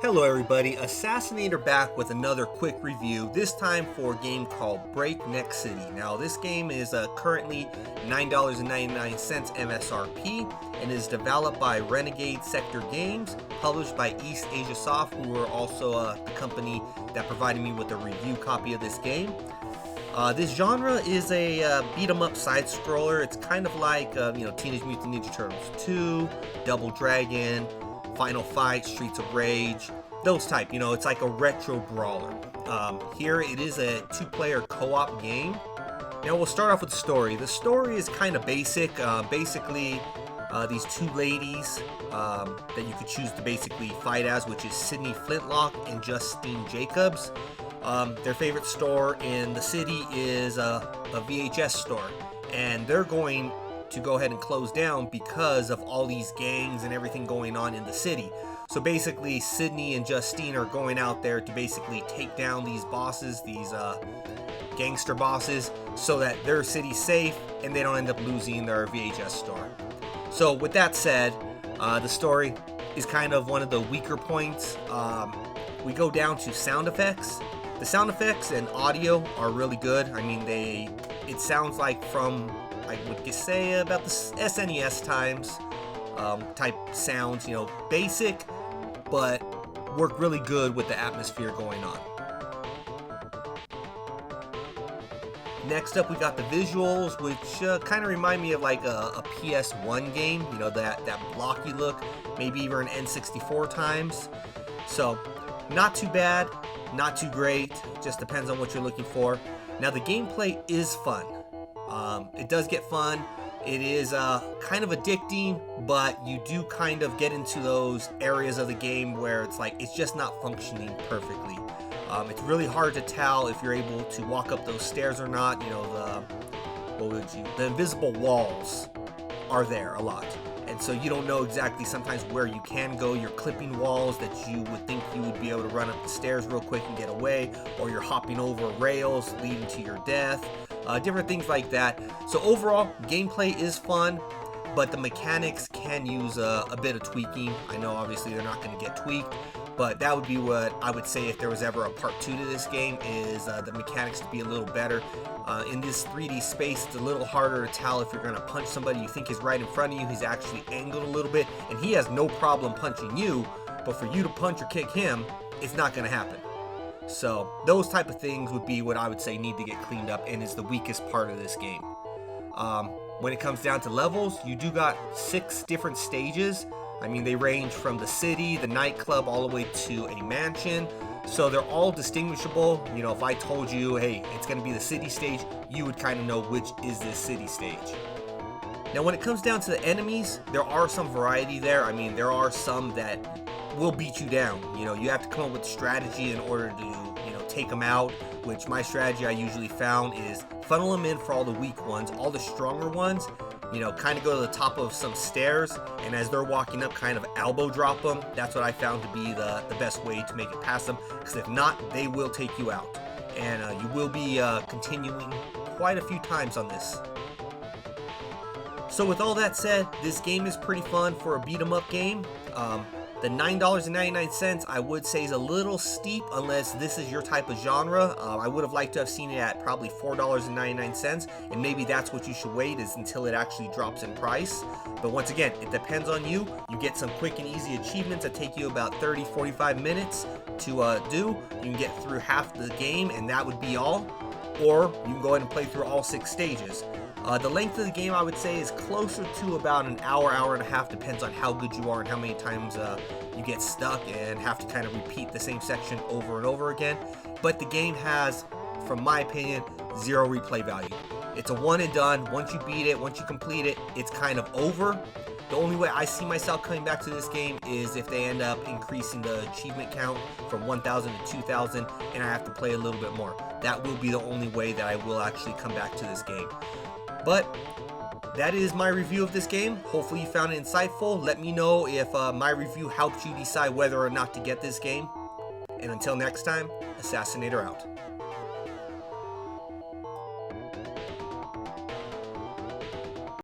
Hello everybody, Assassinator back with another quick review, this time for a game called Breakneck City. Now this game is currently $9.99 MSRP and is developed by Renegade Sector Games, published by Eastasiasoft, who are also the company that provided me with a review copy of this game. This genre is a beat-em-up side-scroller. It's kind of like Teenage Mutant Ninja Turtles 2, Double Dragon, Final Fight, Streets of Rage, those type, it's like a retro brawler. Here it is a two-player co-op game. Now we'll start off with the story. The story is kind of basic. Basically, these two ladies that you could choose to basically fight as, which is Sydney Flintlock and Justine Jacobs. Their favorite store in the city is a VHS store, and they're going to go ahead and close down because of all these gangs and everything going on in the city. So basically, Sydney and Justine are going out there to basically take down these bosses, these gangster bosses, so that their city's safe and they don't end up losing their VHS store. So with that said, the story is kind of one of the weaker points. We go down to sound effects. The sound effects and audio are really good. I mean, it sounds like from, I would say, about the SNES times type sounds, basic, but work really good with the atmosphere going on. Next up, we got the visuals, which kind of remind me of like a PS1 game, that blocky look, maybe even an N64 times. So, not too bad, not too great, just depends on what you're looking for. Now, the gameplay is fun. It does get fun. It is kind of addicting, but you do kind of get into those areas of the game where it's just not functioning perfectly. It's really hard to tell if you're able to walk up those stairs or not. The invisible walls are there a lot. And so you don't know exactly sometimes where you can go. You're clipping walls that you would think you would be able to run up the stairs real quick and get away, or you're hopping over rails leading to your death, different things like that. So overall, gameplay is fun, but the mechanics can use a bit of tweaking. I know obviously they're not going to get tweaked, but that would be what I would say if there was ever a part 2 to this game, is the mechanics to be a little better. In this 3D space, it's a little harder to tell if you're going to punch somebody you think is right in front of you. He's actually angled a little bit, and he has no problem punching you, but for you to punch or kick him, it's not going to happen. So those type of things would be what I would say need to get cleaned up, and is the weakest part of this game. When it comes down to levels, you do got 6 different stages. I mean, they range from the city, the nightclub, all the way to a mansion. So they're all distinguishable. If I told you, hey, it's going to be the city stage, you would kind of know which is this city stage. Now, when it comes down to the enemies, there are some variety there. I mean, there are some that will beat you down. You have to come up with strategy in order to, take them out, which my strategy I usually found is funnel them in for all the weak ones. All the stronger ones, kind of go to the top of some stairs, and as they're walking up, kind of elbow drop them. That's what I found to be the best way to make it past them, because if not, they will take you out. And you will be continuing quite a few times on this. So with all that said, this game is pretty fun for a beat-em-up game. The $9.99 I would say is a little steep unless this is your type of genre. I would have liked to have seen it at probably $4.99, and maybe that's what you should wait, is until it actually drops in price. But once again, it depends on you. You get some quick and easy achievements that take you about 30-45 minutes to do. You can get through half the game and that would be all. Or you can go ahead and play through all 6 stages. The length of the game, I would say, is closer to about an hour, hour and a half, depends on how good you are and how many times you get stuck and have to kind of repeat the same section over and over again. But the game has, from my opinion, 0 replay value. It's a one and done. Once you beat it, once you complete it, it's kind of over. The only way I see myself coming back to this game is if they end up increasing the achievement count from 1,000 to 2,000, and I have to play a little bit more. That will be the only way that I will actually come back to this game. But that is my review of this game. Hopefully you found it insightful. Let me know if my review helped you decide whether or not to get this game. And until next time, Assassinator out.